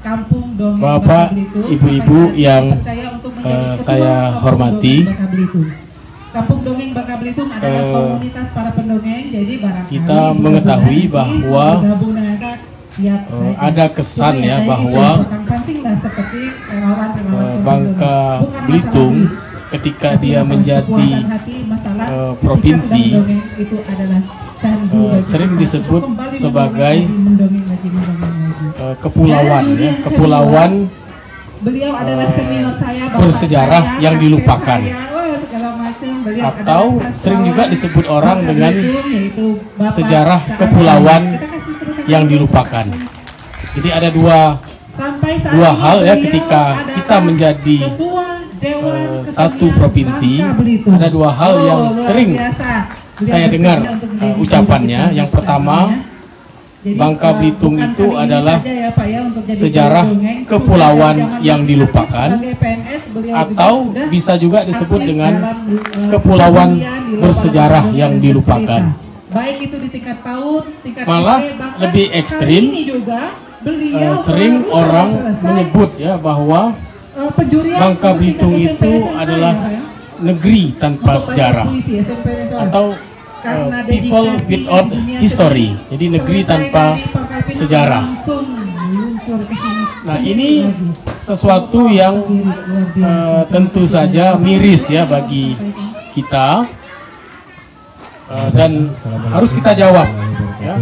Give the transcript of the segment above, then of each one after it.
Kampung Dongeng Bapak, Bangka Belitung, Ibu-ibu yang saya Kampung hormati, Dongeng Bangka Belitung. Kampung Dongeng Bangka Belitung adalah komunitas para pendongeng, jadi barangkali kita mengetahui bahwa ada kesan ya bahwa Bangka Belitung ketika dia menjadi provinsi sering disebut sebagai kepulauan ya, kepulauan bersejarah yang dilupakan, atau sering juga disebut orang dengan sejarah kepulauan yang dilupakan. Jadi ada dua hal ya, ketika kita menjadi satu provinsi, ada dua hal yang sering saya dengar ucapannya. Yang pertama, Bangka Belitung itu adalah sejarah kepulauan yang dilupakan, atau bisa juga disebut dengan kepulauan bersejarah yang dilupakan. Baik itu di tingkat PAUD, tingkat malah lebih ekstrim, sering orang menyebut ya bahwa Bangka Belitung itu adalah negeri tanpa sejarah, atau people without history, jadi negeri tanpa sejarah. Nah, ini sesuatu yang tentu saja miris ya bagi kita, dan harus kita jawab ya,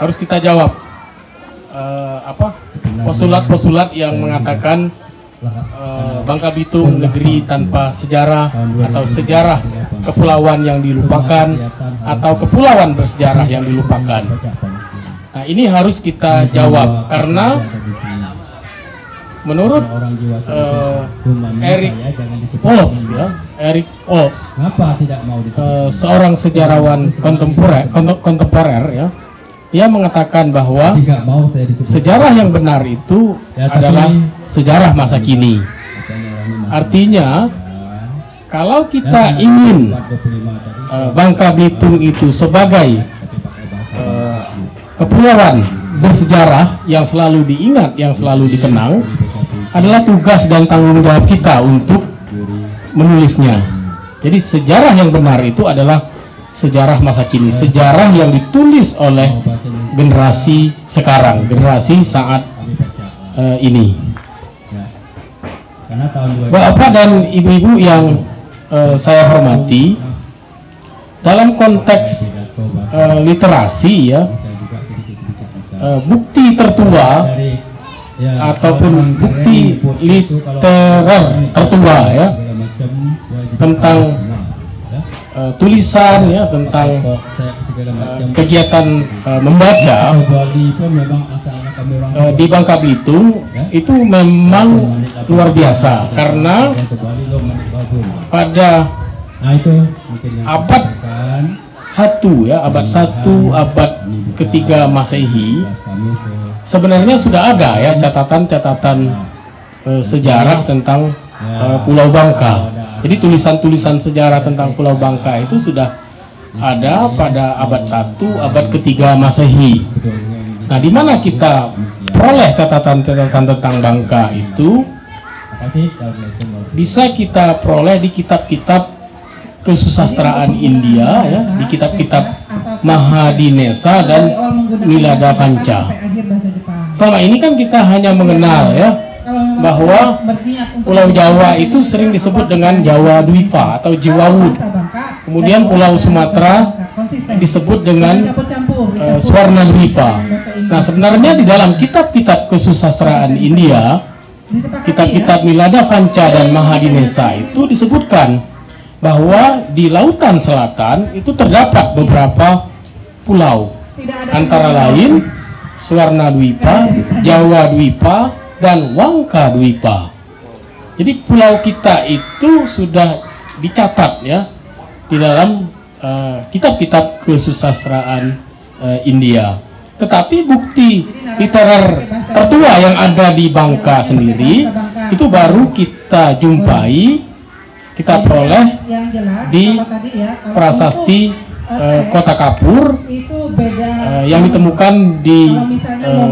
harus kita jawab postulat-postulat yang mengatakan Bangka Belitung negeri tanpa sejarah, atau sejarah kepulauan yang dilupakan, atau kepulauan bersejarah yang dilupakan. Nah, ini harus kita jawab karena menurut Eric Wolff ya, seorang sejarawan kontemporer ya, dia mengatakan bahwa sejarah yang benar itu adalah sejarah masa kini. Artinya, kalau kita ingin Bangka Belitung itu sebagai kepulauan bersejarah yang selalu diingat, yang selalu dikenang, adalah tugas dan tanggung jawab kita untuk menulisnya. Jadi sejarah yang benar itu adalah sejarah masa kini, sejarah yang ditulis oleh generasi sekarang, generasi saat ini. Bapak dan ibu-ibu yang saya hormati, dalam konteks literasi ya, bukti tertua ataupun bukti literer tertua ya tentang tulisan ya, tentang kegiatan membaca di Bangka Belitung itu memang luar biasa, karena pada abad 1 ya, abad 1, abad ketiga Masehi sebenarnya sudah ada ya catatan-catatan sejarah tentang Pulau Bangka. Jadi tulisan-tulisan sejarah tentang Pulau Bangka itu sudah ada pada abad 1, abad ketiga Masehi. Nah, di mana kita peroleh catatan-catatan tentang Bangka itu? Bisa kita peroleh di kitab-kitab kesusastraan India ya, di kitab-kitab Mahadinesa dan Miladavanca. Selama ini kan kita hanya mengenal ya bahwa Pulau Jawa itu sering disebut dengan Jawa Dwipa atau Jewawut. Kemudian Pulau Sumatera disebut dengan Swarna Dwipa. Nah, sebenarnya di dalam kitab-kitab kesusastraan India, kitab-kitab Miladavanca dan Mahadinesa itu disebutkan bahwa di lautan selatan itu terdapat beberapa pulau, antara lain Swarna Dwipa, Jawa Dwipa, dan Wangka Dwipa. Jadi pulau kita itu sudah dicatat ya di dalam kitab-kitab kesusastraan India. Tetapi bukti literer tertua yang ada di Bangka sendiri itu baru kita jumpai, kita peroleh di prasasti Kota Kapur yang ditemukan di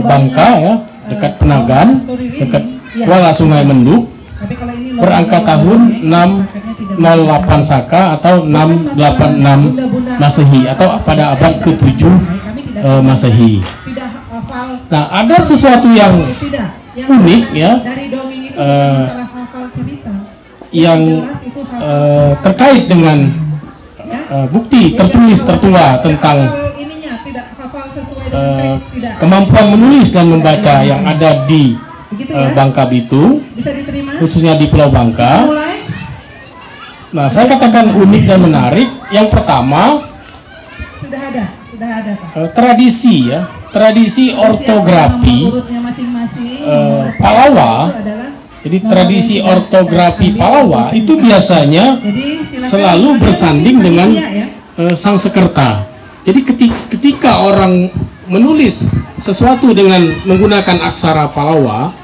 Bangka ya, dekat Penagan, dekat Kuala Sungai Menduk, Tapi kalau ini berangkat tahun 608 Saka atau 686 Masehi atau pada abad ke-7 Masehi. tidak hafal Nah, ada sesuatu yang tidak unik ya, dari dongeng itu masalah hafal cerita. yang Jelas itu hafal terkait dengan bukti tertulis tertua tentang ininya tidak hafal sesuai dengan teks, tidak. kemampuan menulis dan membaca yang ada di Begitu ya? Bangka Belitung, Bisa diterima? khususnya di Pulau Bangka. Mulai? Nah, saya katakan unik dan menarik. Yang pertama, Sudah ada Pak. tradisi ya, tradisi ortografi Urutnya masing-masing. Palawa. Itu adalah Jadi tradisi ortografi Palawa itu biasanya Jadi silakan selalu bersanding dengan ya. Sangsekerta. Jadi ketika orang menulis sesuatu dengan menggunakan aksara Palawa,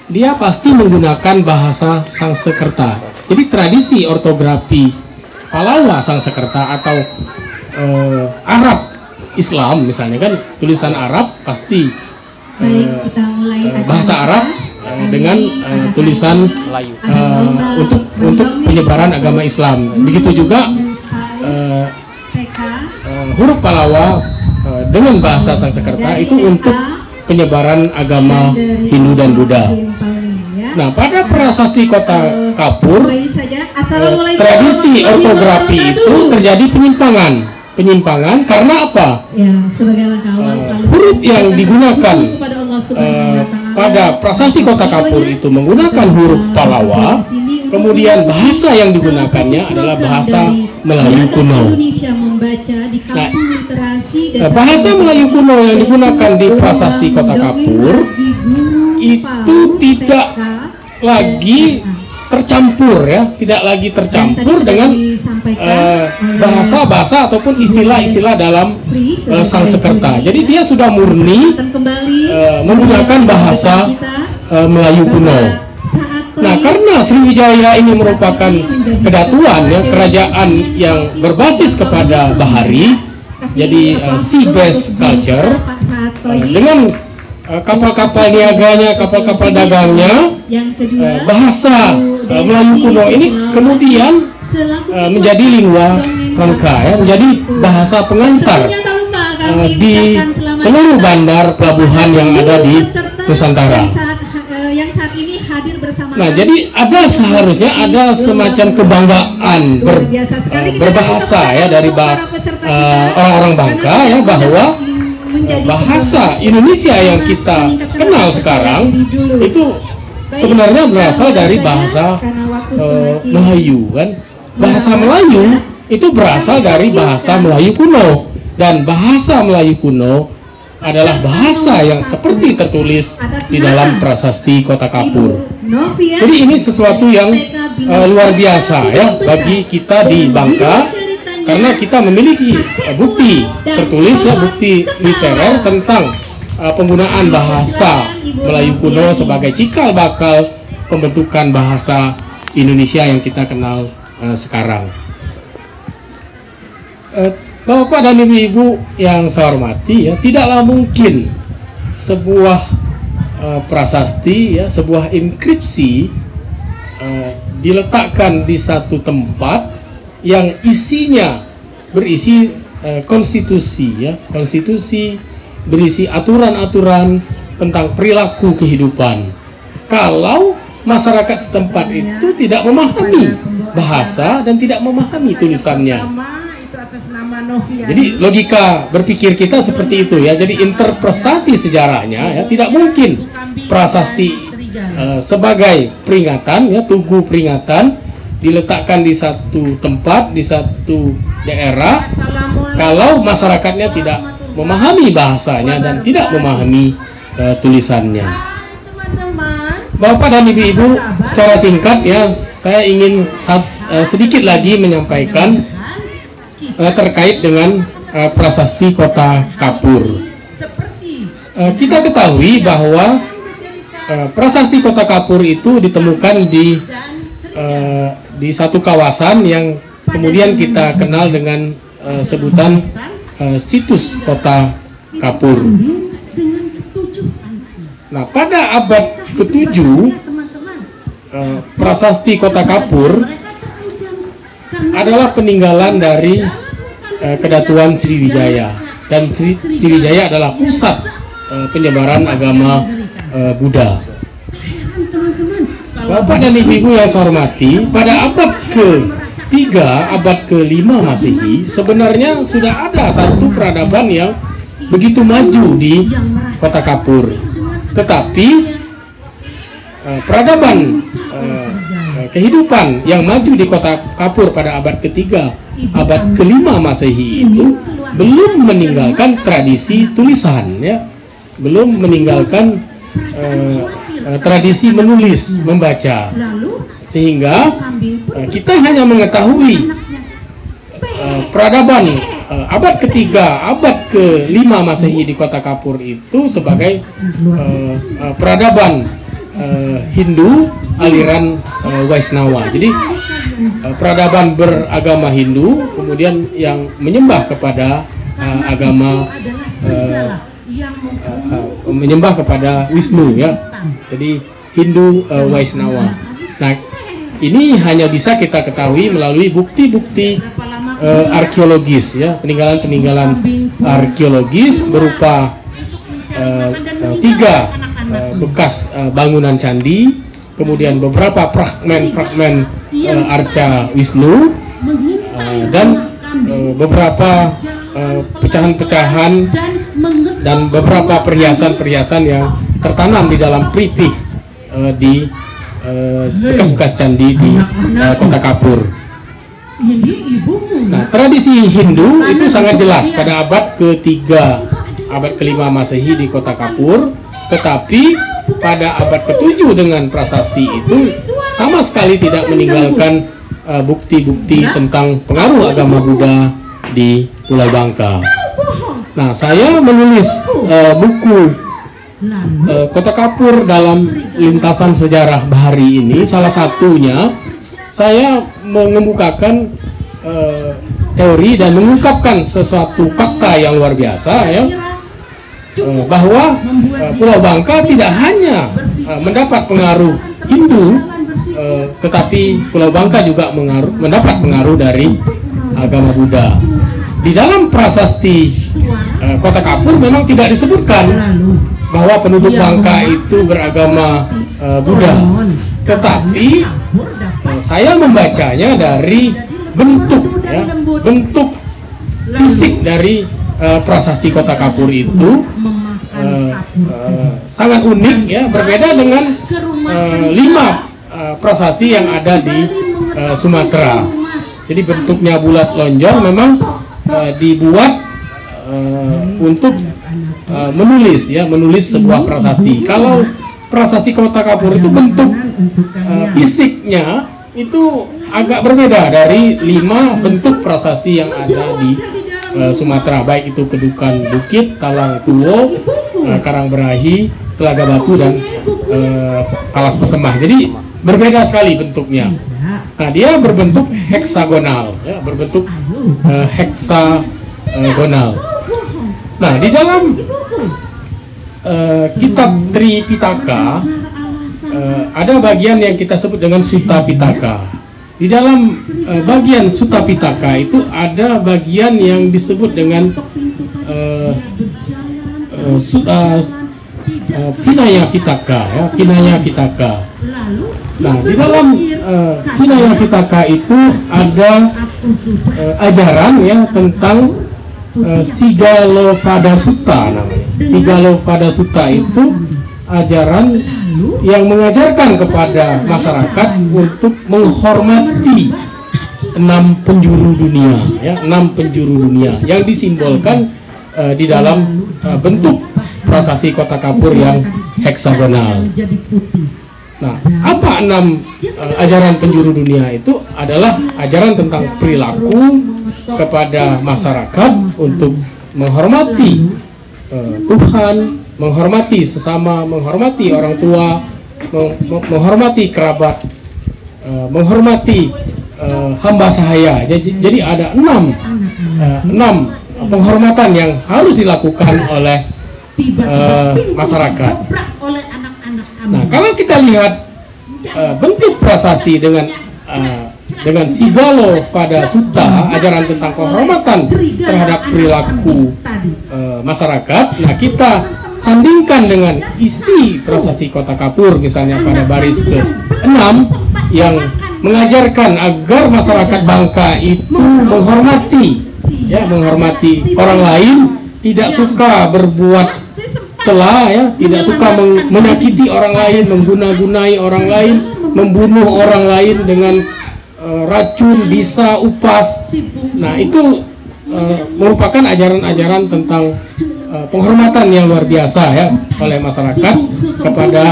dia pasti menggunakan bahasa Sangsekerta. Jadi tradisi ortografi Palawa Sangsekerta atau Arab Islam misalnya kan, tulisan Arab pasti Kita mulai bahasa Arab dengan tulisan untuk penyebaran agama Islam. Begitu juga huruf Palawa dengan bahasa Sangsekerta itu untuk penyebaran agama Hindu dan Buddha. Nah, pada prasasti Kota Kapur, tradisi ortografi itu terjadi penyimpangan karena apa? Huruf yang digunakan pada prasasti Kota Kapur itu menggunakan huruf Palawa, kemudian bahasa yang digunakannya adalah bahasa Melayu kuno. Nah, bahasa Melayu kuno yang digunakan di prasasti Kota Kapur itu tidak lagi tercampur ya, tidak lagi tercampur dengan bahasa-bahasa ataupun istilah-istilah dalam Sangsekerta. Jadi dia sudah murni menggunakan bahasa Melayu kuno. Nah, karena Sriwijaya ini merupakan kedatuan ya, kerajaan yang berbasis kepada bahari, jadi sea-based culture, dengan kapal-kapal niaganya, kapal-kapal dagangnya, bahasa Melayu kuno ini kemudian menjadi lingua franca ya, menjadi bahasa pengantar di seluruh bandar pelabuhan yang ada di Nusantara. Nah, jadi seharusnya ada semacam kebanggaan berbahasa ya dari orang-orang Bangka ya, bahwa bahasa Indonesia yang kita kenal sekarang itu sebenarnya berasal dari bahasa Melayu kan. Bahasa Melayu itu berasal dari bahasa Melayu kuno, dan bahasa Melayu kuno adalah bahasa yang seperti tertulis di dalam prasasti Kota Kapur. Jadi ini sesuatu yang luar biasa ya bagi kita di Bangka, karena kita memiliki bukti tertulis ya, bukti literer tentang penggunaan bahasa Melayu kuno sebagai cikal bakal pembentukan bahasa Indonesia yang kita kenal sekarang. Bapak dan Ibu yang saya hormati ya, tidaklah mungkin sebuah prasasti ya, sebuah inskripsi diletakkan di satu tempat yang isinya berisi konstitusi ya, konstitusi berisi aturan-aturan tentang perilaku kehidupan. Kalau masyarakat setempat itu tidak memahami bahasa dan tidak memahami tulisannya. Jadi logika berpikir kita seperti itu ya. Jadi interpretasi sejarahnya ya, tidak mungkin prasasti sebagai peringatan ya, tugu peringatan diletakkan di satu tempat, di satu daerah, kalau masyarakatnya tidak memahami bahasanya dan tidak memahami tulisannya. Bapak dan Ibu-ibu, secara singkat ya, saya ingin sedikit lagi menyampaikan terkait dengan prasasti Kota Kapur. Kita ketahui bahwa prasasti Kota Kapur itu ditemukan di satu kawasan yang kemudian kita kenal dengan sebutan situs Kota Kapur. Nah, pada abad ke-7 prasasti Kota Kapur adalah peninggalan dari Kedatuan Sriwijaya, dan Sriwijaya adalah pusat penyebaran agama Buddha. Bapak dan Ibu yang saya hormati, pada abad ke-3, abad ke-5 Masehi, sebenarnya sudah ada satu peradaban yang begitu maju di Kota Kapur. Tetapi peradaban kehidupan yang maju di Kota Kapur pada abad ke-3, abad ke-5 Masehi itu belum meninggalkan tradisi tulisan, ya, belum meninggalkan tradisi menulis, membaca, sehingga kita hanya mengetahui peradaban abad ke-3, abad ke-5 Masehi di Kota Kapur itu sebagai peradaban Hindu aliran Waisnawa. Jadi peradaban beragama Hindu, kemudian yang menyembah kepada menyembah kepada Wisnu, ya. Jadi Hindu Waisnawa. Nah, ini hanya bisa kita ketahui melalui bukti-bukti arkeologis, ya, peninggalan-peninggalan arkeologis berupa 3 bekas bangunan candi, kemudian beberapa fragmen arca Wisnu, dan beberapa pecahan-pecahan dan beberapa perhiasan-perhiasan yang tertanam di dalam pripik di bekas-bekas candi di Kota Kapur. Nah, tradisi Hindu itu sangat jelas pada abad ke-3, abad ke-5 Masehi di Kota Kapur, tetapi pada abad ke-7 dengan prasasti itu sama sekali tidak meninggalkan bukti-bukti tentang pengaruh agama Buddha di Pulau Bangka. Nah, saya menulis buku Kota Kapur dalam lintasan sejarah Bahari ini, salah satunya saya mengemukakan teori dan mengungkapkan sesuatu fakta yang luar biasa, ya, bahwa Pulau Bangka tidak hanya mendapat pengaruh Hindu, tetapi Pulau Bangka juga mendapat pengaruh dari agama Buddha. Di dalam prasasti Kota Kapur memang tidak disebutkan bahwa penduduk Bangka itu beragama Buddha, tetapi saya membacanya dari bentuk, ya, bentuk fisik dari prasasti Kota Kapur itu sangat unik, ya, berbeda dengan 5 prasasti yang ada di Sumatera. Jadi bentuknya bulat lonjong, memang dibuat untuk menulis, ya, menulis sebuah prasasti. Kalau prasasti Kota Kapur itu bentuk fisiknya itu agak berbeda dari 5 bentuk prasasti yang ada di Sumatera, baik itu Kedukan Bukit, Talang Tuwo, Karangberahi, Telaga Batu, dan Palas Pesemah. Jadi berbeda sekali bentuknya. Nah, dia berbentuk heksagonal, ya, berbentuk heksagonal. Nah, di dalam kitab Tripitaka ada bagian yang kita sebut dengan Sutta Pitaka. Di dalam bagian Sutta Pitaka itu ada bagian yang disebut dengan Vinaya Pitaka, ya, Vinaya Pitaka. Nah, di dalam Vinaya Pitaka itu ada ajaran, ya, tentang Sigalopada Sutta namanya. Sigalopada Sutta itu ajaran yang mengajarkan kepada masyarakat untuk menghormati 6 penjuru dunia, ya, 6 penjuru dunia yang disimbolkan di dalam bentuk prasasti Kota Kapur yang heksagonal. Nah, apa 6 ajaran penjuru dunia itu? Adalah ajaran tentang perilaku kepada masyarakat untuk menghormati Tuhan, menghormati sesama, menghormati orang tua, menghormati kerabat, menghormati hamba sahaya. Jadi ada 6 penghormatan yang harus dilakukan oleh masyarakat. Nah, kalau kita lihat bentuk prasasti dengan Sigalo Vada Sutta, ajaran tentang penghormatan terhadap perilaku masyarakat, nah kita sandingkan dengan isi prasasti Kota Kapur misalnya pada baris ke-6 yang mengajarkan agar masyarakat Bangka itu menghormati orang lain, tidak suka berbuat celah, ya, tidak suka menyakiti orang lain, mengguna-gunai orang lain, membunuh orang lain dengan racun, bisa, upas. Nah, itu merupakan ajaran-ajaran tentang penghormatan yang luar biasa, ya, oleh masyarakat kepada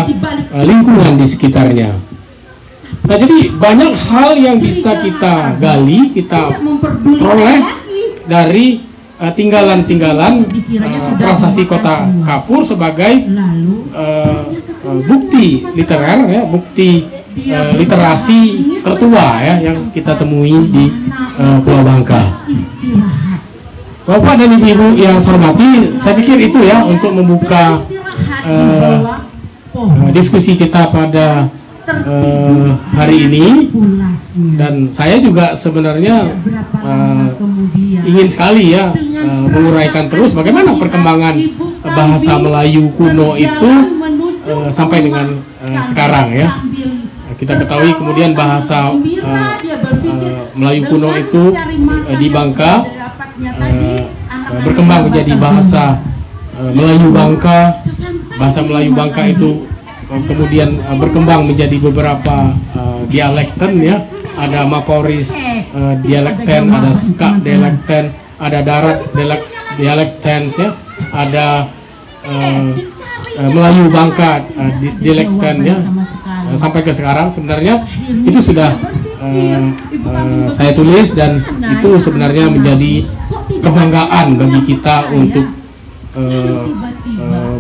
lingkungan di sekitarnya. Nah, jadi banyak hal yang bisa kita gali, kita peroleh dari tinggalan-tinggalan prasasti Kota Kapur sebagai bukti literer, ya, bukti literasi tertua, ya, yang kita temui di Pulau Bangka. Bapak dan Ibu yang saya hormati, saya pikir itu, ya, untuk membuka diskusi kita pada hari ini. Dan saya juga sebenarnya ingin sekali, ya, menguraikan terus bagaimana perkembangan bahasa Melayu kuno itu sampai dengan sekarang, ya. Kita ketahui kemudian bahasa Melayu kuno itu di Bangka berkembang menjadi bahasa Melayu Bangka. Bahasa Melayu Bangka itu kemudian berkembang menjadi beberapa dialekten, ya. Ada Maporis dialekten, ada Ska dialekten, ada Darat dialekten, ya. Ada Melayu Bangka dialekten, ya. Sampai ke sekarang sebenarnya itu sudah saya tulis, dan itu sebenarnya menjadi kebanggaan bagi kita untuk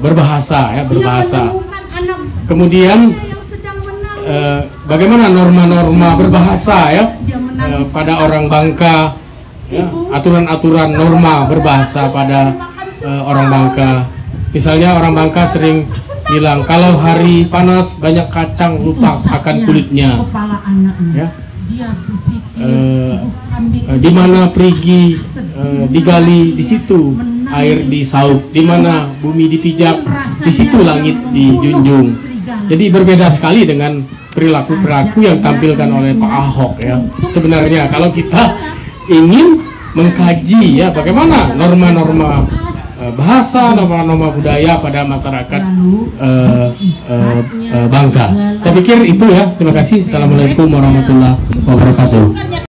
berbahasa, ya, berbahasa. Kemudian bagaimana norma-norma berbahasa, ya, pada orang Bangka, ya, aturan-aturan norma berbahasa pada orang Bangka. Misalnya orang Bangka sering bilang kalau hari panas banyak kacang lupa akan kulitnya, ya. Di mana perigi digali, di situ air disaup, di mana bumi dipijak, di situ langit dijunjung. Jadi berbeda sekali dengan perilaku-perilaku yang tampilkan oleh Pak Ahok, ya. Sebenarnya kalau kita ingin mengkaji, ya, bagaimana norma-norma bahasa, norma-norma budaya pada masyarakat Bangka. Saya pikir itu, ya. Terima kasih. Assalamualaikum warahmatullahi wabarakatuh.